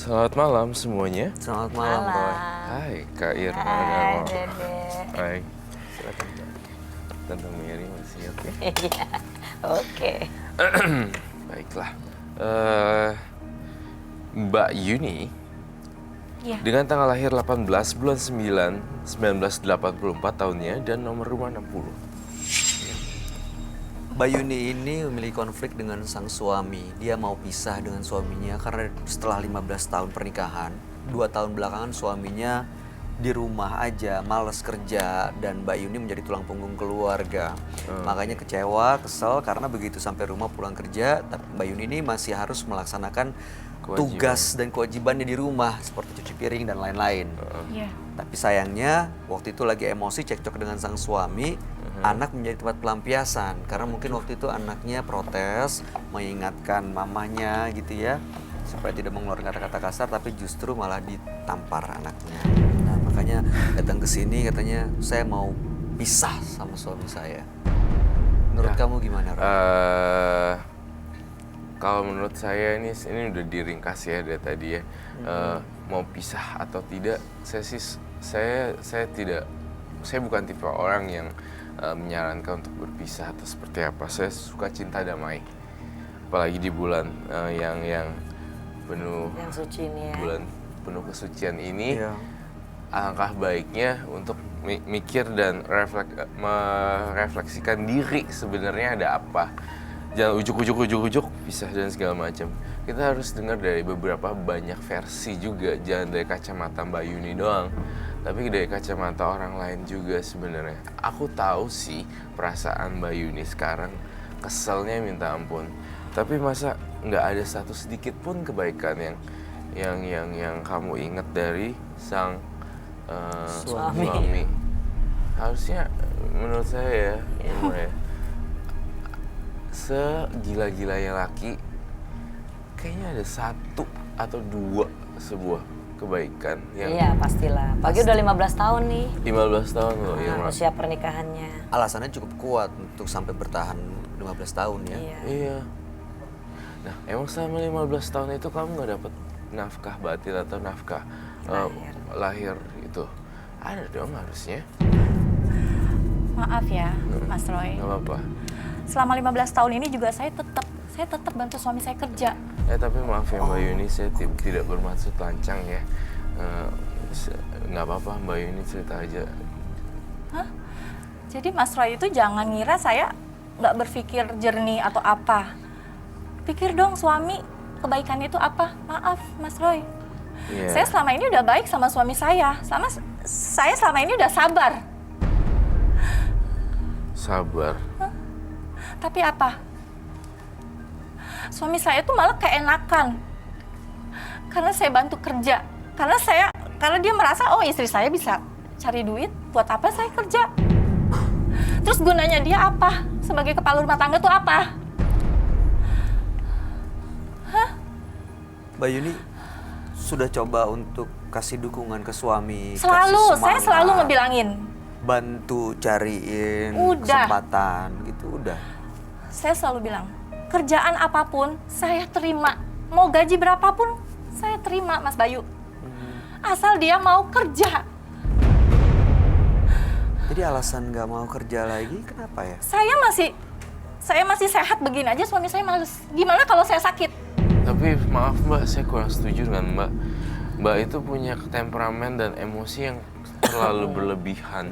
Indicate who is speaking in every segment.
Speaker 1: Selamat malam semuanya.
Speaker 2: Selamat malam, Roy.
Speaker 1: Hai, Kak Irma.
Speaker 3: Hai, Dede.
Speaker 1: Hai. Silakan, Kak. Tante Mary masih oke?
Speaker 3: Iya, oke.
Speaker 1: Baiklah. Mbak Yuni,
Speaker 3: Iya.
Speaker 1: dengan tanggal lahir 18 bulan 9, 1984 tahunnya dan nomor rumah 60.
Speaker 2: Mbak Yuni ini memiliki konflik dengan sang suami. Dia mau pisah dengan suaminya karena setelah 15 tahun pernikahan, 2 tahun belakangan suaminya di rumah aja, males kerja, dan Mbak Yuni menjadi tulang punggung keluarga. Makanya kecewa, kesel karena begitu sampai rumah pulang kerja, tapi Mbak Yuni ini masih harus melaksanakan tugas dan kewajibannya di rumah seperti cuci piring dan lain-lain.
Speaker 3: Iya.
Speaker 2: Tapi sayangnya waktu itu lagi emosi cekcok dengan sang suami, anak menjadi tempat pelampiasan karena mungkin waktu itu anaknya protes, mengingatkan mamanya gitu ya, supaya tidak mengeluarkan kata-kata kasar, tapi justru malah ditampar anaknya. Nah makanya datang ke sini katanya saya mau pisah sama suami saya. Menurut kamu gimana, Roy?
Speaker 1: Kalau menurut saya ini udah diringkas ya dari tadi ya. Mau pisah atau tidak, saya tidak, saya bukan tipe orang yang menyarankan untuk berpisah atau seperti apa. Saya suka cinta damai, apalagi di bulan yang penuh,
Speaker 3: Yang suci ini ya.
Speaker 1: bulan penuh kesucian ini.
Speaker 2: Iya.
Speaker 1: Alangkah baiknya untuk mikir dan merefleksikan diri sebenarnya ada apa. Jangan ujuk-ujuk pisah dan segala macam. Kita harus dengar dari beberapa banyak versi juga, jangan dari kacamata Mbak Yuni doang, tapi dari kacamata orang lain juga sebenarnya. Aku tahu sih perasaan Mbak Yuni sekarang, keselnya minta ampun. Tapi masa nggak ada satu sedikit pun kebaikan yang kamu ingat dari sang suami. Harusnya menurut saya ya, segila-gilanya laki, kayaknya ada satu atau dua sebuah kebaikan yang
Speaker 3: Iya, pastilah. Pagi udah 15 tahun nih.
Speaker 1: 15 tahun loh ya.
Speaker 3: Usia pernikahannya.
Speaker 2: Alasannya cukup kuat untuk sampai bertahan 15 tahun ya.
Speaker 3: Iya.
Speaker 1: Iya. Nah, emang selama 15 tahun itu kamu nggak dapet nafkah batin atau nafkah lahir itu? Ada dong harusnya.
Speaker 4: Maaf ya, Mas Roy.
Speaker 1: Nggak apa-apa.
Speaker 4: Selama 15 tahun ini juga saya tetap bantu suami saya kerja.
Speaker 1: Tapi maaf ya Mbak Yuni, saya tidak bermaksud lancang ya. Nggak apa-apa Mbak Yuni, cerita aja.
Speaker 4: Hah? Jadi Mas Roy itu jangan ngira saya nggak berpikir jernih atau apa. Pikir dong suami, kebaikannya itu apa? Maaf Mas Roy.
Speaker 1: Iya.
Speaker 4: Saya selama ini udah baik sama suami saya. Saya selama ini udah sabar.
Speaker 1: Sabar.
Speaker 4: Tapi apa? Suami saya tuh malah keenakan. Karena saya bantu kerja. Karena dia merasa, oh istri saya bisa cari duit, buat apa saya kerja? Terus gunanya dia apa? Sebagai kepala rumah tangga tuh apa? Hah?
Speaker 2: Mbak Yuni sudah coba untuk kasih dukungan ke suami,
Speaker 4: Selalu,
Speaker 2: kasih
Speaker 4: saya
Speaker 2: semangat,
Speaker 4: selalu ngebilangin.
Speaker 2: bantu cariin
Speaker 4: Udah.
Speaker 2: kesempatan gitu, udah.
Speaker 4: Saya selalu bilang, kerjaan apapun saya terima. Mau gaji berapapun saya terima, Mas Bayu. Asal dia mau kerja.
Speaker 2: Jadi alasan nggak mau kerja lagi kenapa ya?
Speaker 4: Saya masih sehat begini aja, suami saya males. Gimana kalau saya sakit?
Speaker 1: Tapi maaf Mbak, saya kurang setuju dengan Mbak. Mbak itu punya temperamen dan emosi yang terlalu berlebihan.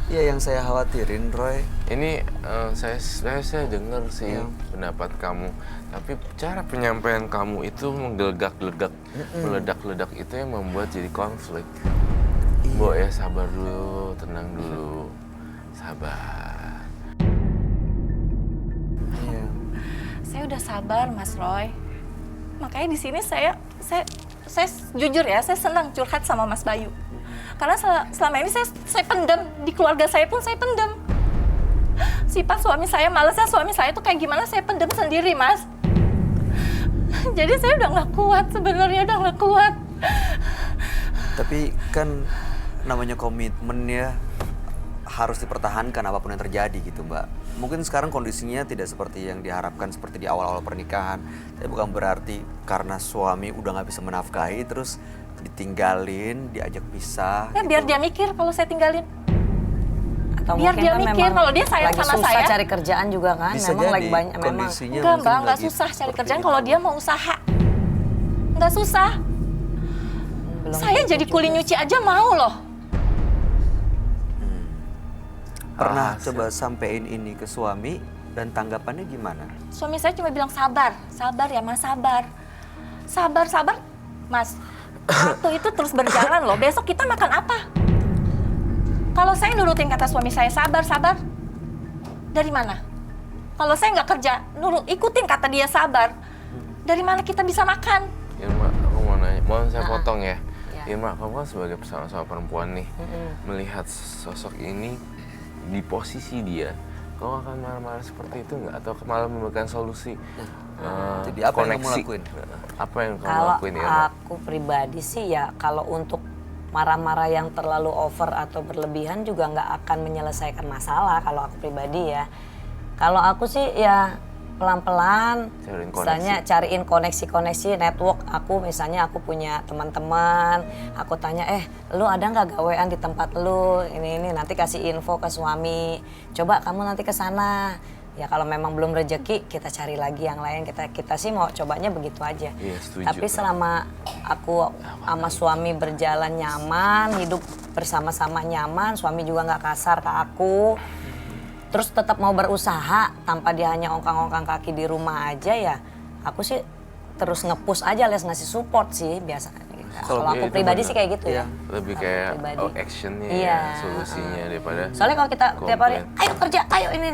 Speaker 2: Iya, yang saya khawatirin, Roy.
Speaker 1: Ini saya dengar sih pendapat kamu, tapi cara penyampaian kamu itu menggelegak-gelegak, meledak-ledak itu yang membuat jadi konflik. Mbak ya sabar dulu, tenang dulu, sabar.
Speaker 2: Iya.
Speaker 4: Saya udah sabar, Mas Roy. Makanya di sini saya jujur ya, saya senang curhat sama Mas Bayu. Karena selama ini saya pendam, di keluarga saya pun saya pendam. Sifat suami saya, malesnya suami saya tuh kayak gimana saya pendam sendiri, Mas. Jadi saya udah nggak kuat, sebenarnya udah nggak kuat.
Speaker 2: Tapi kan namanya komitmen ya harus dipertahankan apapun yang terjadi gitu, Mbak. mungkin sekarang kondisinya tidak seperti yang diharapkan seperti di awal-awal pernikahan. Tapi bukan berarti karena suami udah nggak bisa menafkahi terus ditinggalin, diajak pisah.
Speaker 4: Ya
Speaker 2: gitu.
Speaker 4: biar dia mikir kalau saya tinggalin.
Speaker 3: Atau
Speaker 4: Biar
Speaker 3: mungkin
Speaker 4: dia
Speaker 3: kan
Speaker 4: mikir
Speaker 3: memang
Speaker 4: kalau dia sayang
Speaker 3: lagi
Speaker 4: sama
Speaker 3: susah
Speaker 4: saya.
Speaker 3: cari kerjaan juga kan.
Speaker 2: Bisa
Speaker 3: memang
Speaker 2: jadi
Speaker 3: lagi banyak memang.
Speaker 2: kondisinya
Speaker 4: Enggak
Speaker 2: mungkin
Speaker 4: Mbak, enggak
Speaker 2: lagi
Speaker 4: susah cari
Speaker 2: seperti
Speaker 4: kerjaan
Speaker 2: itu.
Speaker 4: kalau dia mau usaha. Enggak susah.
Speaker 3: Belum
Speaker 4: Saya
Speaker 3: tentu
Speaker 4: jadi
Speaker 3: juga
Speaker 4: kuli nyuci aja mau loh.
Speaker 2: Pernah
Speaker 1: Ah,
Speaker 2: coba sampein ini ke suami dan tanggapannya gimana?
Speaker 4: Suami saya cuma bilang sabar, sabar ya Mas, sabar. Sabar, sabar. Mas, waktu itu terus berjalan loh. Besok kita makan apa? Kalau saya nurutin kata suami saya sabar, sabar. Dari mana? Kalau saya nggak kerja, ikutin kata dia sabar. Dari mana kita bisa makan?
Speaker 1: Irma, aku mau nanya, mau saya potong ya.
Speaker 3: Ya.
Speaker 1: Irma, kamu kan sebagai sama-sama perempuan nih, melihat sosok ini di posisi dia, kamu akan marah-marah seperti itu nggak? Atau malah memberikan solusi?
Speaker 2: Jadi apa yang kamu
Speaker 1: koneksi?
Speaker 2: lakuin?
Speaker 1: Apa yang kamu
Speaker 3: Kalau
Speaker 1: lakuin, Irma?
Speaker 3: aku pribadi sih ya kalau untuk marah-marah yang terlalu over atau berlebihan juga nggak akan menyelesaikan masalah kalau aku pribadi ya. Kalau aku sih ya pelan-pelan,
Speaker 1: Cariin
Speaker 3: misalnya cariin koneksi-koneksi network aku, misalnya aku punya teman-teman, aku tanya lu ada nggak gawean di tempat lu ini nanti kasih info ke suami, coba kamu nanti ke sana. Ya kalau memang belum rezeki kita cari lagi yang lain, kita sih mau cobanya begitu aja.
Speaker 1: Iya, setuju.
Speaker 3: Tapi selama aku sama suami berjalan nyaman, hidup bersama-sama nyaman, suami juga nggak kasar ke aku, terus tetap mau berusaha tanpa dia hanya ongkang-ongkang kaki di rumah aja ya, aku sih terus nge-push aja, les ngasih support sih biasanya. Kalau
Speaker 1: Iya,
Speaker 3: aku
Speaker 1: itu
Speaker 3: pribadi
Speaker 1: benar.
Speaker 3: sih kayak gitu ya.
Speaker 1: Lebih
Speaker 3: Kalau
Speaker 1: kayak
Speaker 3: pribadi.
Speaker 1: actionnya
Speaker 3: Iya,
Speaker 1: ya, solusinya daripada
Speaker 3: Soalnya kalau kita tiap hari,
Speaker 1: komplain.
Speaker 3: ayo kerja, ayo ini,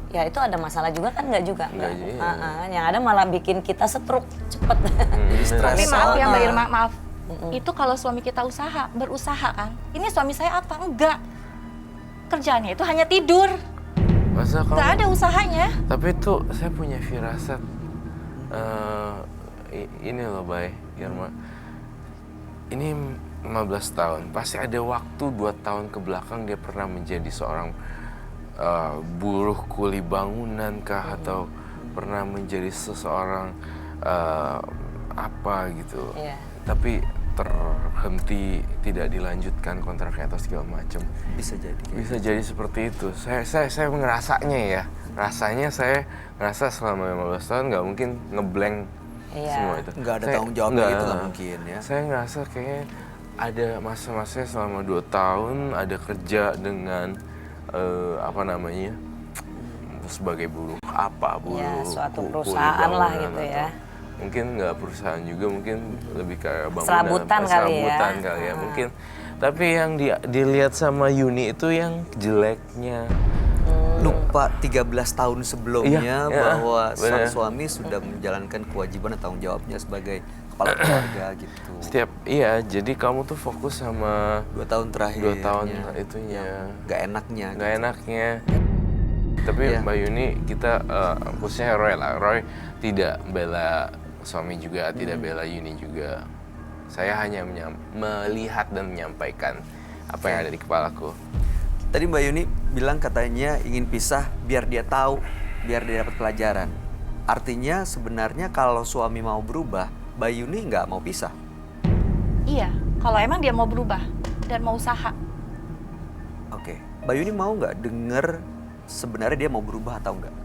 Speaker 3: ya itu ada masalah juga kan? Nggak juga.
Speaker 1: Nggak juga.
Speaker 3: Yang ada malah bikin kita stroke cepet.
Speaker 2: Jadi stres.
Speaker 4: Tapi maaf ya Mbak
Speaker 3: Soalnya.
Speaker 4: Irma, maaf. Itu kalau suami kita berusaha kan. Ini suami saya apa? Enggak. Kerjaannya itu hanya tidur.
Speaker 1: Masa kamu?
Speaker 4: Enggak ada usahanya.
Speaker 1: Tapi tuh saya punya firasat ini loh, Bay, Irma. Ini 15 tahun, pasti ada waktu 2 tahun ke belakang dia pernah menjadi seorang buruh kuli bangunan kah, atau pernah menjadi seseorang apa gitu.
Speaker 3: Iya.
Speaker 1: Tapi terhenti, tidak dilanjutkan kontraknya atau segala macam.
Speaker 2: Bisa jadi.
Speaker 1: Bisa jadi seperti itu. Saya ngerasanya ya. Rasanya saya ngerasa selama 15 tahun nggak mungkin ngeblank
Speaker 3: Iya.
Speaker 1: semua itu.
Speaker 2: Nggak ada tanggung jawabnya
Speaker 1: nggak.
Speaker 2: itu nggak mungkin ya.
Speaker 1: Saya ngerasa kayak ada masa-masa selama 2 tahun ada kerja dengan apa namanya, sebagai buruh apa, buruh
Speaker 3: Ya, suatu
Speaker 1: kuli
Speaker 3: perusahaan lah
Speaker 1: bangunan
Speaker 3: gitu
Speaker 1: atau
Speaker 3: ya.
Speaker 1: mungkin nggak perusahaan juga, mungkin lebih kayak bangunan,
Speaker 3: Serabutan kali ya.
Speaker 1: serabutan kali ya mungkin. Tapi yang dilihat sama Yuni itu yang jeleknya.
Speaker 2: Lupa 13 tahun sebelumnya
Speaker 1: Iya,
Speaker 2: bahwa sang
Speaker 1: bener.
Speaker 2: suami sudah menjalankan kewajiban dan tanggung jawabnya sebagai kepala keluarga gitu.
Speaker 1: Iya, jadi kamu tuh fokus sama
Speaker 2: 2 tahun terakhir.
Speaker 1: 2 tahun itunya.
Speaker 2: Gak enaknya.
Speaker 1: Nggak enaknya. Tapi
Speaker 2: Iya.
Speaker 1: Mbak Yuni, kita khususnya Roy lah. Roy tidak bela suami juga, tidak bela Yuni juga. Saya hanya melihat dan menyampaikan apa yang ada di kepalaku.
Speaker 2: Tadi Mbak Yuni bilang katanya ingin pisah biar dia tahu, biar dia dapat pelajaran. Artinya sebenarnya kalau suami mau berubah, Mbak Yuni nggak mau pisah.
Speaker 4: Iya, kalau emang dia mau berubah dan mau usaha.
Speaker 2: Oke, Mbak Yuni mau nggak denger sebenarnya dia mau berubah atau enggak?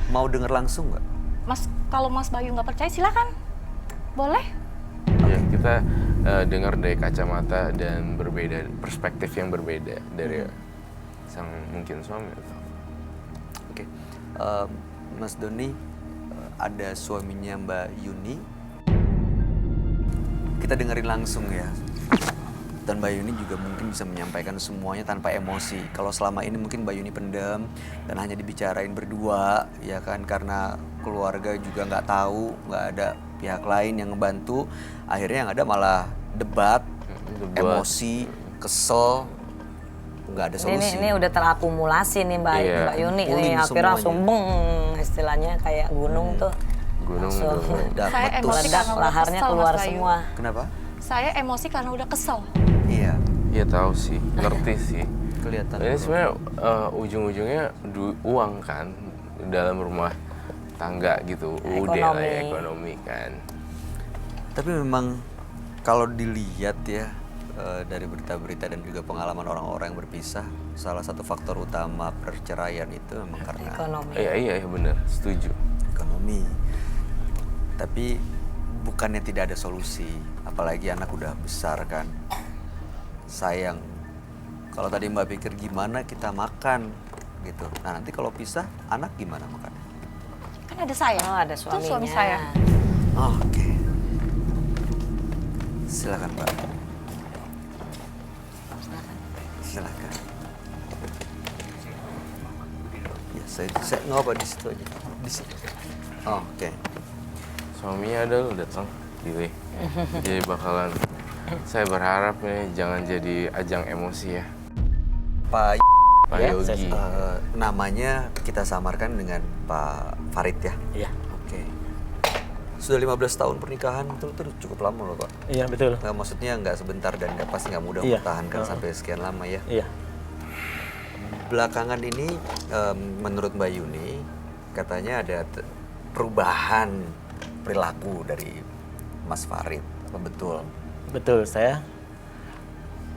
Speaker 2: Mau denger langsung nggak?
Speaker 4: Mas, kalau Mas Bayu nggak percaya silakan. Boleh?
Speaker 1: Ya, kita dengar dari kacamata dan berbeda, perspektif yang berbeda dari sang mungkin suami atau
Speaker 2: Oke, Mas Doni, ada suaminya Mbak Yuni. Kita dengerin langsung ya. Dan Mbak Yuni juga mungkin bisa menyampaikan semuanya tanpa emosi. Kalau selama ini mungkin Mbak Yuni pendam dan hanya dibicarain berdua, ya kan, karena keluarga juga nggak tahu, nggak ada pihak lain yang ngebantu. Akhirnya yang ada malah debat, emosi, kesel, nggak ada solusi.
Speaker 3: Ini udah terakumulasi nih Mbak,
Speaker 1: Iya.
Speaker 3: Mbak Yuni
Speaker 2: Kumpulin
Speaker 3: nih, akhirnya
Speaker 2: semuanya.
Speaker 3: langsung beng, istilahnya kayak gunung tuh.
Speaker 1: gunung
Speaker 3: Langsung.
Speaker 1: tuh.
Speaker 2: Udah
Speaker 4: Saya
Speaker 2: meletus.
Speaker 4: emosi
Speaker 3: Meledak,
Speaker 4: karena udah
Speaker 3: laharnya
Speaker 4: kesel,
Speaker 3: keluar
Speaker 4: Mas Bayu.
Speaker 3: semua.
Speaker 2: Kenapa?
Speaker 4: Saya emosi karena udah kesel.
Speaker 2: Iya.
Speaker 1: Iya tahu sih, ngerti sih.
Speaker 2: Kelihatan.
Speaker 1: Ini sebenarnya ujung-ujungnya uang kan dalam rumah tangga gitu, udah lah ya, ekonomi kan.
Speaker 2: Tapi memang kalau dilihat ya dari berita-berita dan juga pengalaman orang-orang yang berpisah, salah satu faktor utama perceraian itu memang karena
Speaker 3: Ekonomi.
Speaker 1: Iya benar, setuju.
Speaker 2: ekonomi. Tapi bukannya tidak ada solusi, apalagi anak udah besar kan. Sayang, kalau tadi Mbak pikir gimana kita makan gitu. Nah nanti kalau pisah, anak gimana makannya?
Speaker 4: Kan ada saya.
Speaker 3: Oh, ada
Speaker 4: Itu
Speaker 3: suaminya.
Speaker 4: suami saya.
Speaker 2: Oke. Silakan Mbak. Silakan. Ya, saya nggak apa di situ aja. Di situ. Oke.
Speaker 1: Suaminya ada lu datang, gitu. Jadi bakalan, saya berharap nih jangan jadi ajang emosi ya.
Speaker 2: Pak
Speaker 1: Pak
Speaker 5: Ya,
Speaker 1: Yogi.
Speaker 2: namanya kita samarkan dengan Pak Farid ya.
Speaker 5: Iya.
Speaker 2: Oke. Sudah 15 tahun pernikahan itu cukup lama loh Pak.
Speaker 5: Iya, betul.
Speaker 2: Nggak, maksudnya nggak sebentar dan pasti nggak mudah
Speaker 5: Iya.
Speaker 2: mempertahankan sampai sekian lama ya.
Speaker 5: Iya.
Speaker 2: Belakangan ini menurut Mbak Yuni katanya ada perubahan perilaku dari Mas Farid. Apa betul?
Speaker 5: Betul, saya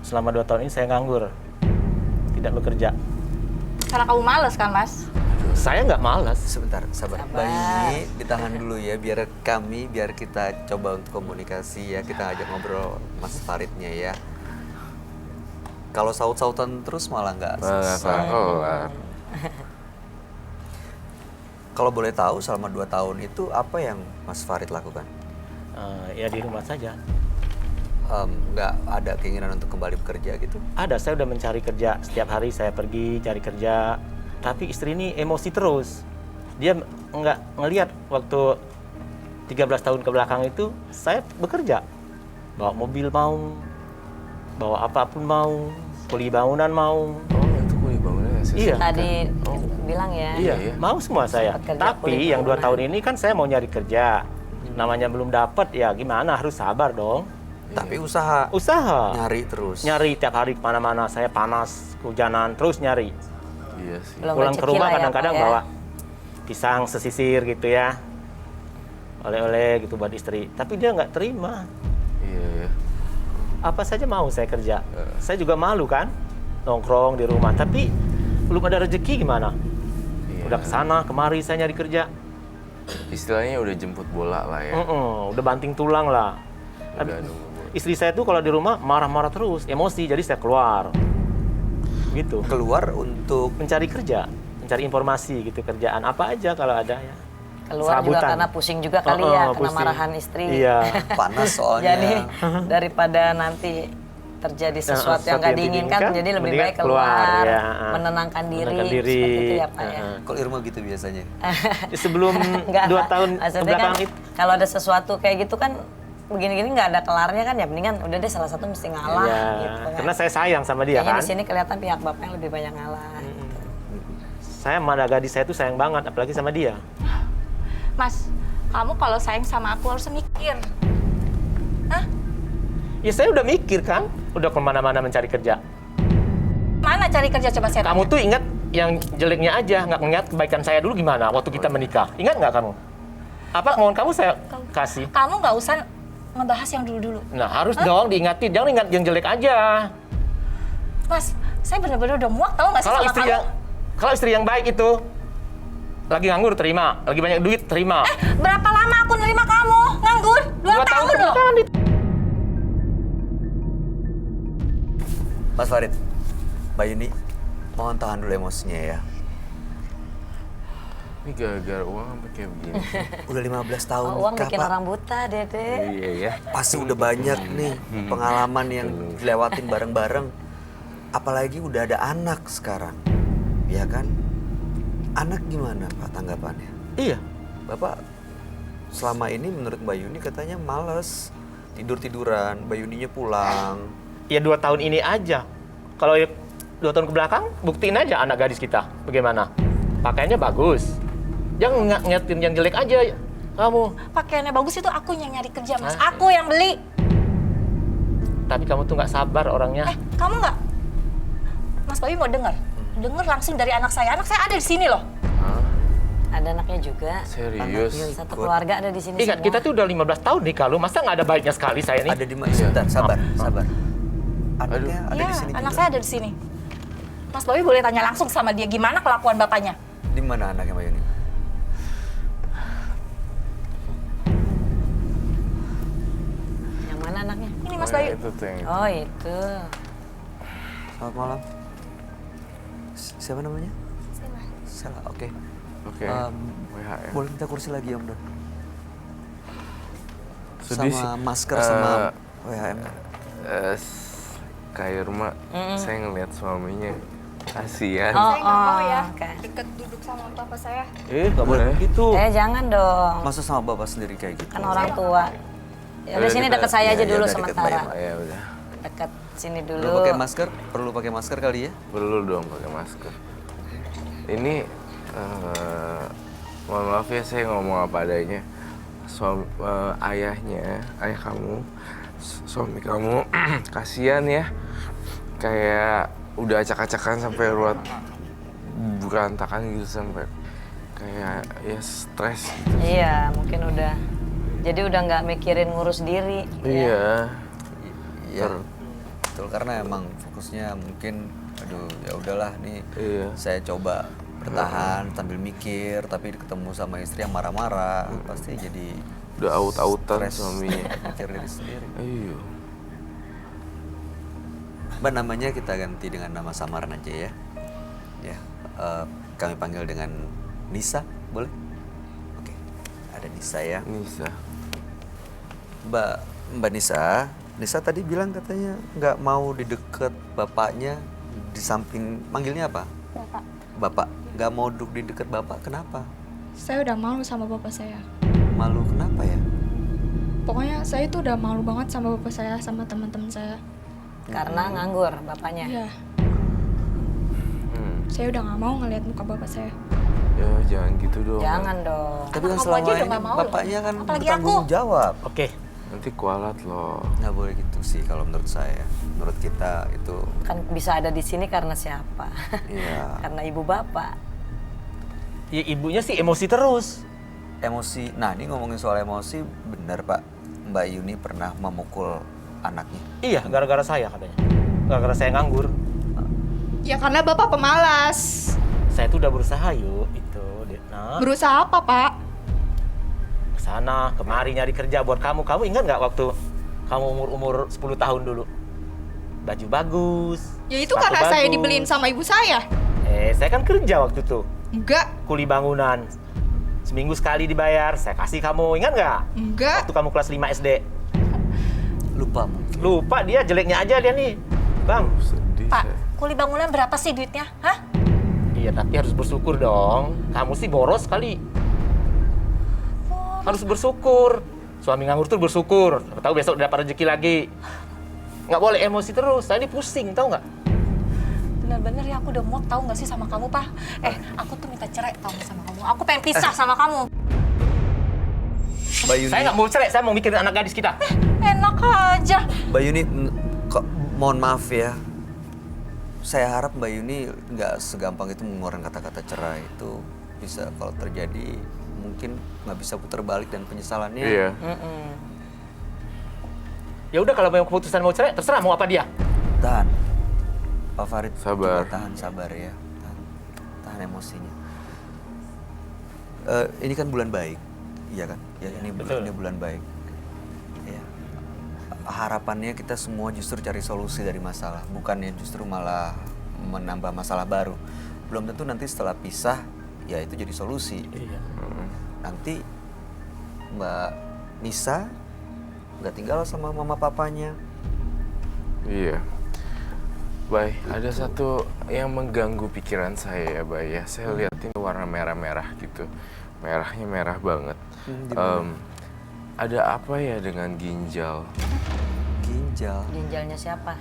Speaker 5: selama 2 tahun ini saya nganggur. Tidak bekerja.
Speaker 4: Karena kamu males kan, Mas?
Speaker 5: Saya nggak malas.
Speaker 2: Sebentar, sabar. Mbak Yuni ditahan dulu ya biar kita coba untuk komunikasi ya. Kita ajak ngobrol Mas Faridnya ya. Kalau saut-sautan terus malah nggak selesai.
Speaker 1: Kelar.
Speaker 2: Kalau boleh tahu selama 2 tahun itu apa yang Mas Farid lakukan?
Speaker 5: Ya di rumah saja.
Speaker 2: Nggak ada keinginan untuk kembali bekerja gitu?
Speaker 5: Ada, saya udah mencari kerja. Setiap hari saya pergi cari kerja. Tapi istri ini emosi terus. Dia nggak ngelihat waktu 13 tahun ke belakang itu saya bekerja. Bawa mobil mau, bawa apapun mau, kuli bangunan mau.
Speaker 1: Oh, itu kuli bangunan ya?
Speaker 5: Iya.
Speaker 3: Tadi bilang ya.
Speaker 1: Iya.
Speaker 5: Mau semua saya.
Speaker 3: Sempat kerja
Speaker 5: Tapi
Speaker 3: kulit
Speaker 5: yang 2
Speaker 3: bangunan.
Speaker 5: tahun ini kan saya mau nyari kerja. Namanya belum dapat ya gimana, harus sabar dong.
Speaker 2: Tapi usaha
Speaker 5: Usaha.
Speaker 2: nyari terus.
Speaker 5: Nyari tiap hari kemana-mana, saya panas, kehujanan, terus nyari.
Speaker 1: Iya sih.
Speaker 3: Belum
Speaker 5: Pulang ke
Speaker 3: rezeki
Speaker 5: rumah
Speaker 3: lah ya,
Speaker 5: kadang-kadang
Speaker 3: Pak, ya.
Speaker 5: bawa pisang sesisir gitu ya. Oleh-oleh gitu buat istri. Tapi dia nggak terima.
Speaker 1: Iya.
Speaker 5: Apa saja mau saya kerja. Saya juga malu kan, nongkrong di rumah. Tapi belum ada rezeki gimana?
Speaker 1: Iya.
Speaker 5: Udah kesana, kemari saya nyari kerja.
Speaker 1: Istilahnya udah jemput bola lah ya.
Speaker 5: Udah banting tulang lah.
Speaker 1: Udah nunggu bola.
Speaker 5: Istri saya tuh kalau di rumah marah-marah terus, emosi. Jadi saya keluar. Gitu.
Speaker 2: Keluar untuk
Speaker 5: Mencari kerja, mencari informasi gitu, kerjaan apa aja kalau ada ya.
Speaker 3: Keluar juga
Speaker 5: Serabutan.
Speaker 3: karena pusing juga kali ya, kena
Speaker 5: pusing.
Speaker 3: marahan istri.
Speaker 5: Iya.
Speaker 2: panas soalnya.
Speaker 3: Jadi daripada nanti terjadi sesuatu yang nggak diinginkan, jadi lebih
Speaker 5: mendingan
Speaker 3: baik keluar,
Speaker 5: ya.
Speaker 3: menenangkan diri,
Speaker 5: Menenangkan diri.
Speaker 3: seperti itu ya Pak ya.
Speaker 2: Kalau Irma gitu biasanya.
Speaker 5: Sebelum
Speaker 3: Nggak,
Speaker 5: 2 tahun
Speaker 3: maksudnya kan
Speaker 5: kebelakangan itu.
Speaker 3: kalau ada sesuatu kayak gitu kan begini-gini nggak ada kelarnya kan ya, mendingan udah deh salah satu mesti ngalah
Speaker 5: Iya,
Speaker 3: gitu kan.
Speaker 5: karena saya sayang sama dia
Speaker 3: Kayaknya
Speaker 5: kan.
Speaker 3: di sini kelihatan pihak bapak yang lebih banyak ngalah. Gitu.
Speaker 5: Saya sama ada gadis saya tuh sayang banget, apalagi sama dia.
Speaker 4: Mas, kamu kalau sayang sama aku harus mikir. Hah?
Speaker 5: Ya saya udah mikir kan, udah kemana-mana mencari kerja.
Speaker 4: Mana cari kerja coba saya
Speaker 5: Kamu
Speaker 4: tanya?
Speaker 5: tuh ingat yang jeleknya aja, nggak ngeliat kebaikan saya dulu gimana waktu kita menikah. Ingat nggak kamu? Apa kemauan kamu saya kasih?
Speaker 4: Kamu nggak usah ngebahas yang dulu-dulu.
Speaker 5: Nah harus dong diingatin, jangan ingat yang jelek aja.
Speaker 4: Mas, saya bener-bener udah muak tau nggak sih
Speaker 5: Kalau
Speaker 4: sama
Speaker 5: istri
Speaker 4: kamu?
Speaker 5: kalau istri yang baik itu lagi nganggur terima, lagi banyak duit terima.
Speaker 4: Berapa lama aku nerima kamu nganggur? 2 tahun loh.
Speaker 5: pernikahan itu.
Speaker 2: Mas Farid, Mbak Yuni, mohon tahan dulu emosinya ya.
Speaker 1: Ini gara-gara uang sampai kayak begini.
Speaker 2: Udah 15 tahun
Speaker 3: Oh, uang
Speaker 2: nikah,
Speaker 3: bikin
Speaker 2: Pak.
Speaker 3: orang buta, Dede.
Speaker 1: Iya ya.
Speaker 2: Pasti udah banyak nih pengalaman yang dilewatin bareng-bareng. Apalagi udah ada anak sekarang. Ya kan? Anak gimana Pak tanggapannya?
Speaker 5: Iya.
Speaker 2: Bapak selama ini menurut Mbak Yuni katanya males tidur-tiduran, Mbak Yuninya pulang.
Speaker 5: Ya 2 tahun ini aja. Kalau 2 tahun ke belakang, buktiin aja anak gadis kita bagaimana. Pakaiannya bagus. Jangan ngeliatin yang jelek aja kamu.
Speaker 4: Pakaiannya bagus itu aku yang nyari kerja, Mas.
Speaker 5: Ah.
Speaker 4: Aku yang beli.
Speaker 5: Tapi kamu tuh nggak sabar orangnya.
Speaker 4: Kamu nggak? Mas Bayu mau dengar? Dengar langsung dari anak saya. Anak saya ada di sini loh.
Speaker 1: Hah?
Speaker 3: Ada anaknya juga.
Speaker 1: Serius?
Speaker 2: Anaknya
Speaker 3: Satu keluarga ada di sini
Speaker 5: Ingat,
Speaker 3: semua.
Speaker 5: kita tuh udah 15 tahun nih kalau masa nggak ada baiknya sekali saya nih.
Speaker 2: Ada di mana? Sebentar, sabar, sabar. Anaknya ada
Speaker 4: Iya,
Speaker 2: di sini
Speaker 4: anak
Speaker 2: juga.
Speaker 4: saya ada di sini. Mas Bayu boleh tanya langsung sama dia gimana kelakuan bapaknya.
Speaker 2: Di mana anaknya Mbak Yuni?
Speaker 3: Yang mana anaknya?
Speaker 4: Ini Mas
Speaker 1: Oh, ya,
Speaker 4: Bayu.
Speaker 1: itu tuh yang
Speaker 3: Oh itu.
Speaker 2: Selamat malam. Siapa namanya? Salah, oke.
Speaker 1: Oke. WHM.
Speaker 2: Boleh minta kursi lagi ya, Om Don?
Speaker 1: Sedih
Speaker 2: Sama
Speaker 1: sih.
Speaker 2: masker sama WHM.
Speaker 1: Kak Irma, saya ngeliat suaminya. Kasihan.
Speaker 3: Oh,
Speaker 4: Saya nggak mau ya
Speaker 3: oke.
Speaker 4: deket duduk sama papa saya.
Speaker 5: Nggak boleh gitu.
Speaker 3: Jangan dong.
Speaker 2: Masa sama bapak sendiri kayak gitu?
Speaker 3: Kan orang tua. Ya udah
Speaker 1: Udah,
Speaker 3: sini
Speaker 1: kita-
Speaker 3: deket saya
Speaker 2: ya,
Speaker 3: aja
Speaker 2: ya
Speaker 3: dulu
Speaker 2: udah, deket
Speaker 3: sementara.
Speaker 2: Mbak
Speaker 1: Ya udah.
Speaker 3: Deket sini dulu.
Speaker 2: Perlu pakai masker? Perlu pakai masker kali ya?
Speaker 1: Perlu dong pakai masker. Ini mohon maaf ya saya ngomong apa adanya. Ayahnya, ayah kamu, suami kamu, kasihan ya. Kayak udah acak-acakan sampai ruwet berantakan gitu sampai kayak ya stres gitu.
Speaker 3: Iya, mungkin udah. Jadi udah nggak mikirin ngurus diri.
Speaker 1: Iya.
Speaker 2: Iya. Betul, karena emang fokusnya mungkin, aduh ya udahlah nih.
Speaker 1: Iya.
Speaker 2: Saya coba bertahan sambil mikir, tapi ketemu sama istri yang marah-marah, pasti jadi
Speaker 1: Udah aut-autan
Speaker 2: stres,
Speaker 1: suaminya.
Speaker 2: mikir diri sendiri.
Speaker 1: Iya.
Speaker 2: Mbak, namanya kita ganti dengan nama samaran aja ya. Ya, kami panggil dengan Nisa, boleh? Oke, ada Nisa ya.
Speaker 1: Nisa.
Speaker 2: Mbak Nisa, Nisa tadi bilang katanya nggak mau di deket bapaknya, di samping, manggilnya apa?
Speaker 6: Bapak,
Speaker 2: Bapak, nggak mau duduk di deket bapak, kenapa?
Speaker 6: saya udah malu sama bapak saya.
Speaker 2: Malu kenapa ya?
Speaker 6: Pokoknya saya itu udah malu banget sama bapak saya, sama teman-teman saya.
Speaker 3: Karena nganggur bapaknya.
Speaker 6: Iya,
Speaker 1: Hmm.
Speaker 6: saya udah nggak mau ngelihat muka bapak saya.
Speaker 1: Ya jangan gitu dong.
Speaker 3: Jangan dong.
Speaker 2: Tapi kan
Speaker 4: Kamu
Speaker 2: selama
Speaker 4: aja udah
Speaker 2: ini
Speaker 4: nggak mau loh.
Speaker 2: bapaknya kan
Speaker 4: Apalagi
Speaker 2: bertanggung
Speaker 4: aku.
Speaker 2: jawab.
Speaker 5: Oke.
Speaker 1: Nanti kualat loh.
Speaker 2: Nggak boleh gitu sih kalau menurut saya. Menurut kita itu,
Speaker 3: Kan bisa ada di sini karena siapa?
Speaker 2: iya,
Speaker 3: Karena ibu bapak.
Speaker 5: Ya ibunya sih emosi terus.
Speaker 2: emosi. Nah, ini ngomongin soal emosi, benar Pak. Mbak Yuni pernah memukul anaknya.
Speaker 5: Iya, gara-gara saya katanya. Gara-gara saya nganggur.
Speaker 6: Ya karena bapak pemalas.
Speaker 5: Saya tuh udah berusaha yuk itu, Nah,
Speaker 6: Berusaha apa, Pak?
Speaker 5: kesana kemari nyari kerja buat kamu. Kamu ingat nggak waktu kamu umur 10 tahun dulu? Baju bagus.
Speaker 6: Ya itu
Speaker 5: sepatu
Speaker 6: karena saya
Speaker 5: bagus.
Speaker 6: dibeliin sama ibu saya.
Speaker 5: Saya kan kerja waktu itu.
Speaker 6: Enggak,
Speaker 5: Kuli bangunan. Seminggu sekali dibayar, saya kasih kamu. Ingat nggak?
Speaker 6: enggak.
Speaker 5: Waktu kamu kelas 5 SD.
Speaker 2: Lupa mungkin.
Speaker 5: Lupa dia, jeleknya aja dia nih. Bang.
Speaker 1: Sedih
Speaker 4: Pak,
Speaker 1: saya.
Speaker 4: kuli bangunan berapa sih duitnya? Hah?
Speaker 5: Iya, tapi harus bersyukur dong. Kamu sih boros kali. Harus bersyukur. Suami nganggur tuh bersyukur. Siapa tahu besok dapat rezeki lagi. Nggak boleh emosi terus. Tadi pusing, tahu nggak?
Speaker 4: Bener-bener ya aku udah mau tahu nggak sih sama kamu, Pak? Aku tuh minta cerai tahu nggak sama kamu. Aku pengen pisah sama kamu.
Speaker 2: Mbak Yuni,
Speaker 5: Saya nggak mau cerai, saya mau mikirin anak gadis kita.
Speaker 4: Enak aja.
Speaker 2: Mbak Yuni, kok mohon maaf ya. Saya harap Mbak Yuni nggak segampang itu mengeluarkan kata-kata cerai. Itu bisa kalau terjadi mungkin nggak bisa putar balik dan penyesalannya.
Speaker 1: Iya.
Speaker 5: Ya udah kalau memang keputusan mau cerai, terserah mau apa dia.
Speaker 2: Tahan, Pak Farid.
Speaker 1: Sabar.
Speaker 2: Coba tahan, sabar ya. Tahan emosinya. Ini kan bulan baik, iya kan? Ya, ini
Speaker 5: betul.
Speaker 2: bulan baik. Ya. Harapannya kita semua justru cari solusi dari masalah, bukannya justru malah menambah masalah baru. Belum tentu nanti setelah pisah, ya itu jadi solusi.
Speaker 5: Iya.
Speaker 2: Nanti Mbak Nisa nggak tinggal sama mama papanya.
Speaker 1: Iya. Bay, ada satu yang mengganggu pikiran saya ya, Bay. Ya, saya lihat ini warna merah-merah gitu. Merahnya merah banget. Ada apa ya dengan ginjal?
Speaker 2: Ginjal.
Speaker 3: Ginjalnya siapa?